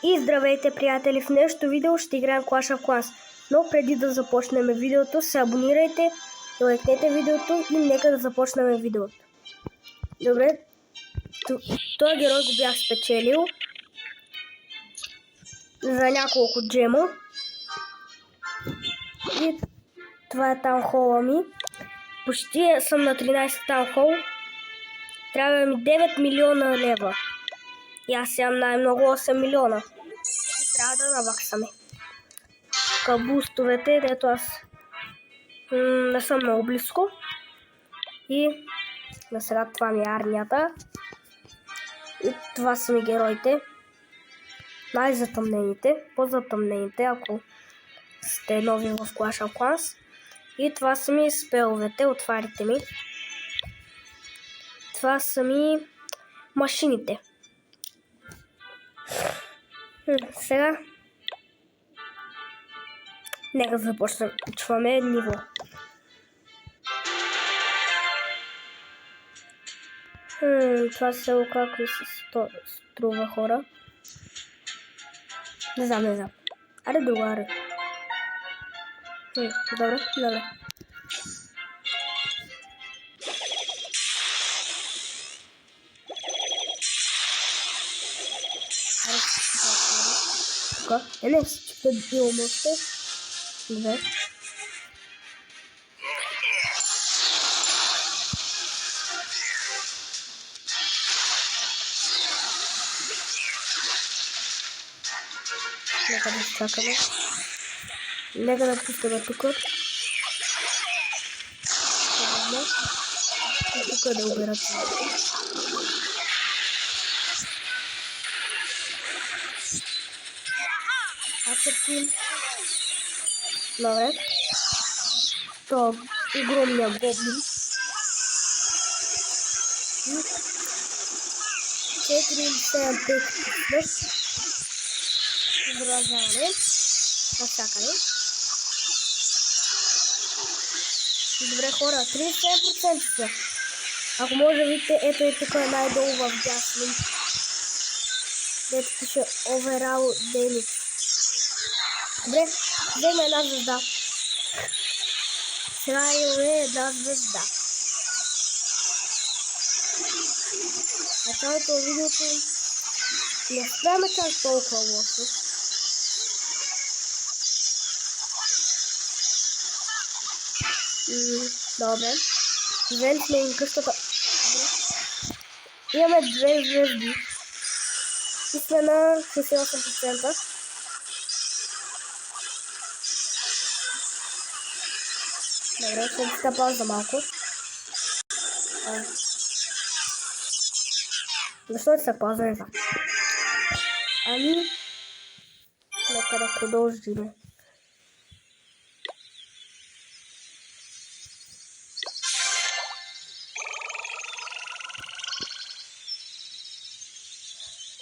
И здравейте, приятели! В днешното видео ще играем Clash of Clans. Но преди да започнем видеото, се абонирайте, лайкнете видеото и нека да започнем видеото. Добре, този герой го бях спечелил за няколко джема. И това е таунхола ми. Почти съм на 13 таунхол. Трябва ми 9 милиона лева. И аз имам най-много 8 милиона. И трябва да наваксаме. Бустовете, дето аз не съм много близко. И на сега това ми е армията. И това са ми героите. Най-затъмнените, по-затъмнените, ако сте нови в Clash of Clans. И това са ми спеловете, отварите ми. Това са ми машините. Сега нека започнем. Чуваме ниво. Това село как ли се струва, хора? Не знам. Аре друго, аре. Добре. Тука. Не, ще било още. Добре. Нека да изчакаме. Нека да пускаме тук. И тук да уберат. Атаким. Добре. То огромния гоблин. 4-7-5. Изразяваме. Навсякъде. Добре, хора, 37% са. Ако може да видите, ето е тук най-долу в дясно. Дето пише Overall Daily. Добре, вземе една звезда. Сега имаме една звезда. Началото на видеото не спряме чак толкова лошо. Добре. Взели сме им къщата. Имаме 2 звезди. И сме на 68%. Добре, ще ви стъпа за малко. Защо ти се пазва, не знам. Нека да продължим.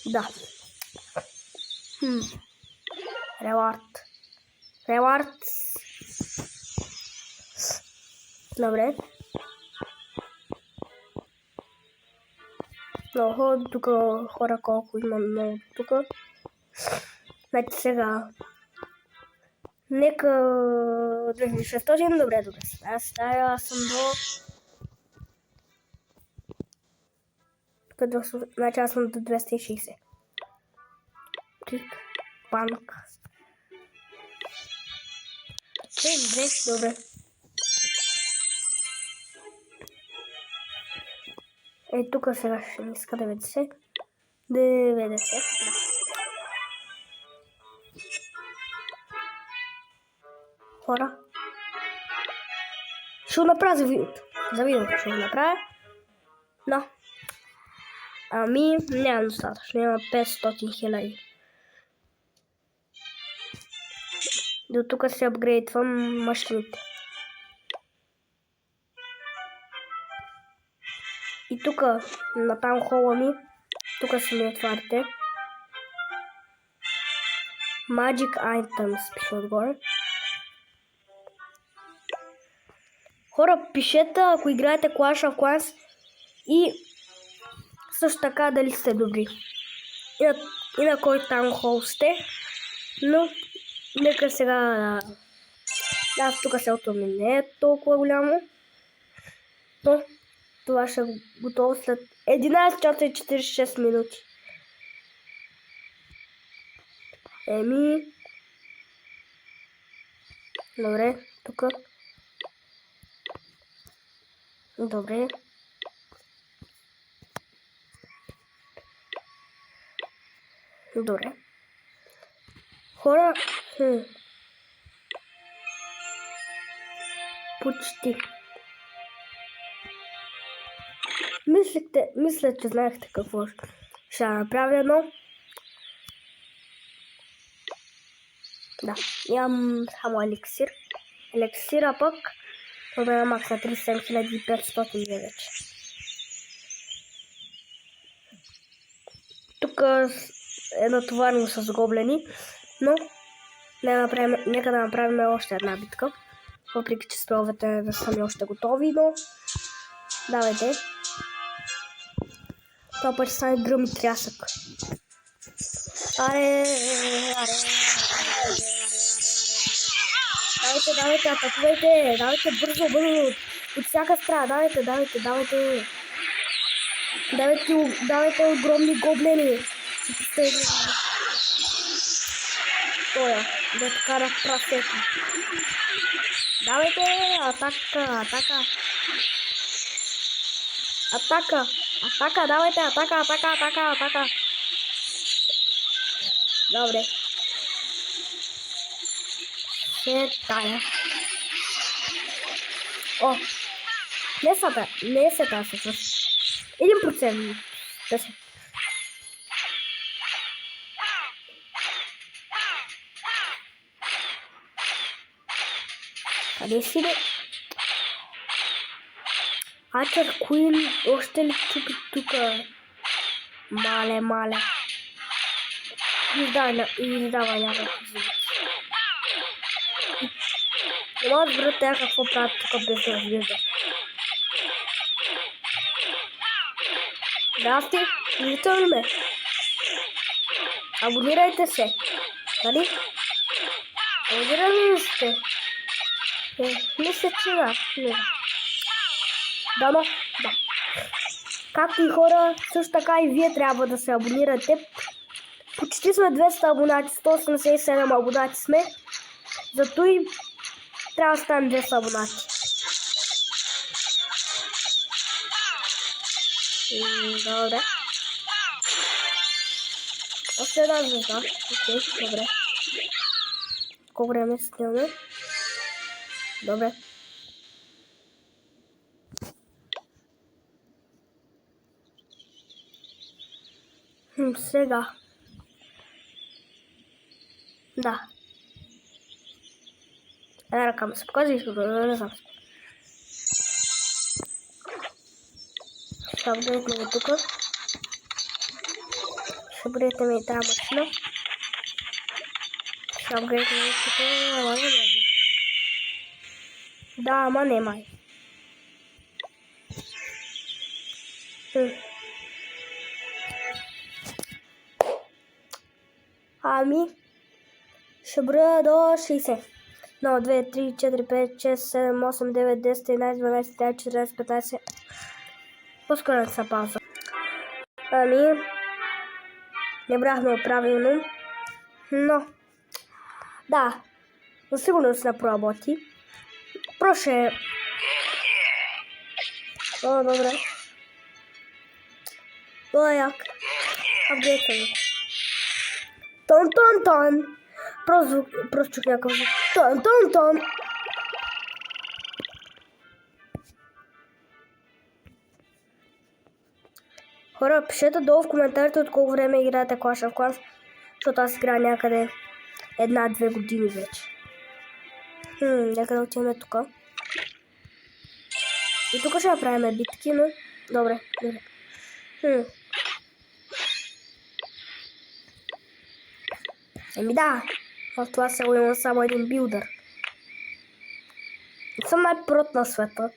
Да. Ревард. Добре. Много тук хора колко има много тук. Значи сега. Нека 2600. Добре. Аз съм до... Значи аз съм до 260. Клик. Банк. Добре. Тук сега ще ми иска 90. 90. Да. Хора. Ще го направя за видеото. Ще го направя. Но. Няма достатъчно. Няма 500 000. До тук се апгрейдвам машините. И тук на таунхола ми, тук са ми отварите. Magic Items пише отгоре. Хора, пишете ако играете Clash of Clans и също така дали сте добри. и на кой там хост е. Но нека сега да, тук селото ми не е толкова голямо. Но това ще е готово след 11 часа и 46 минути. Добре, тук. Добре. Добре. Хора, почти. Мисля, че знаехте какво ще направя, но да, имам само еликсир. Еликсира пък това е макс на 37500 вече. Тук е натоварено с гоблени, но нека да направим още една битка. Въпреки че столовете не са ми още готови, но давайте. Това път ще стане гръм и трясък. Давайте, атакувайте, давайте бързо, от всяка страна, давайте огромни гоблени. Тоя, да кара прасето. Давайте, атака. Давайте, атака. Добре. Тая. О, не е сета всъщност. 1%. Да се. Къде си бе? Ачер Куин още ли тук? Мале. Издава някакви звуци. Не мога да разбера тя какво правят тук без да разглежда. Здрасти, виждате ли ме? Абонирайте се. Нали? Абонирали ли сте? Мисля, че да. Да. Както и хора, също така и вие трябва да се абонирате. Почти сме 200 абонати, 187 абонати сме. Зато и трябва да станем 200 абонати. Добре. Още една звезда. Окей, добре. Колко време снимаме? Добре. Сега. Да. Една ръка ми се показва и не знам. Ще апгрейднем тук. Ще апгрейднем и тази машина. Ще апгрейднем тук. Да, ама не май. Ами, ще броя до 60. 1, 2, 3, 4, 5, 6, 7, 8, 9, 10, 11, 12, 13, 14, 15. По-скоро не са пауза. Ами, не брахме правилно. Но, да, но сигурно се проработи. Проше. О, добре. О, як. Апгрейдваме. Тон. Просто чух някакъв звук. Тон. Хора, пишете долу в коментарите от колко време играете Clash of Clans, защото аз играя някъде 1-2 години вече. Нека да отиваме тук. И тук ще направим битки, но... Добре. Еми да, в това село има само един билдър. Съм най-прот на света.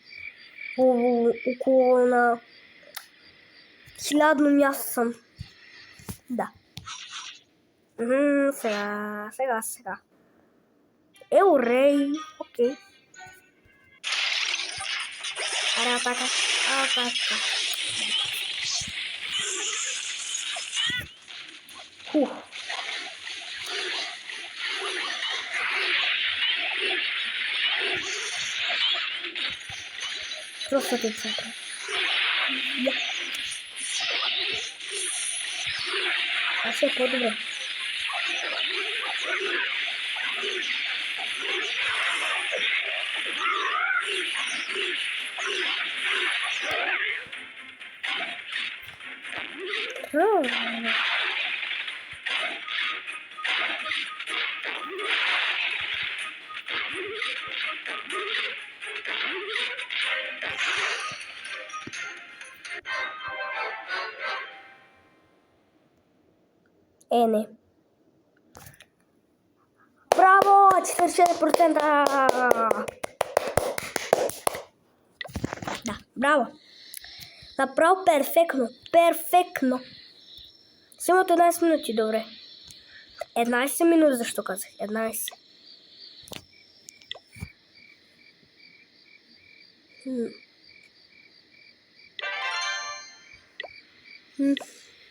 Около на 1000 място съм. Да. Сега. Еурей. Окей. Аре, атака. Хух. Просто тут центр. А все по-добре. Не. Браво! 44%! Да, браво! Направо перфектно! Само от 11 минути, добре. 11 минути, защо казах? 11.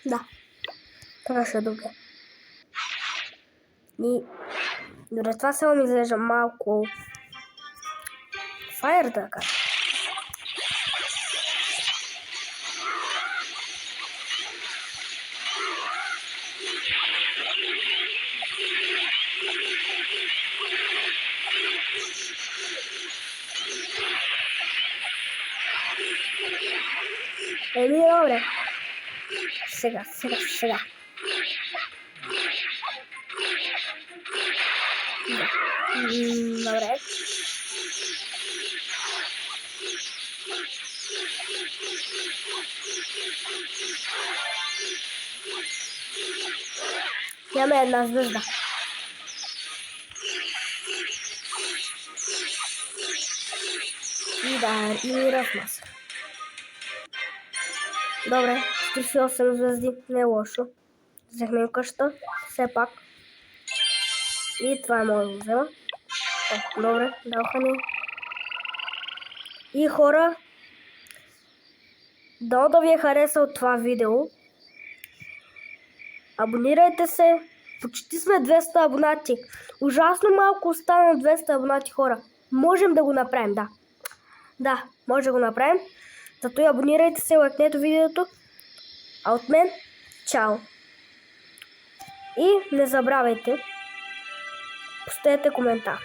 Да. Това ще е добре. И добре, това само ми изглежда малко файер, така. Добре. Сега. Добре. Имаме една звезда. И да, и размаса. Добре, 48 звезди, не е лошо. Взехме къща, все пак. И това е моето да взема. Добре, даха ни. И хора, да ви е харесал това видео. Абонирайте се. Почти сме 200 абонати. Ужасно малко остана 200 абонати, хора. Можем да го направим, да. Да, може да го направим. Зато и абонирайте се, лайкнете видеото. А от мен, чао! И не забравяйте, поставете коментар.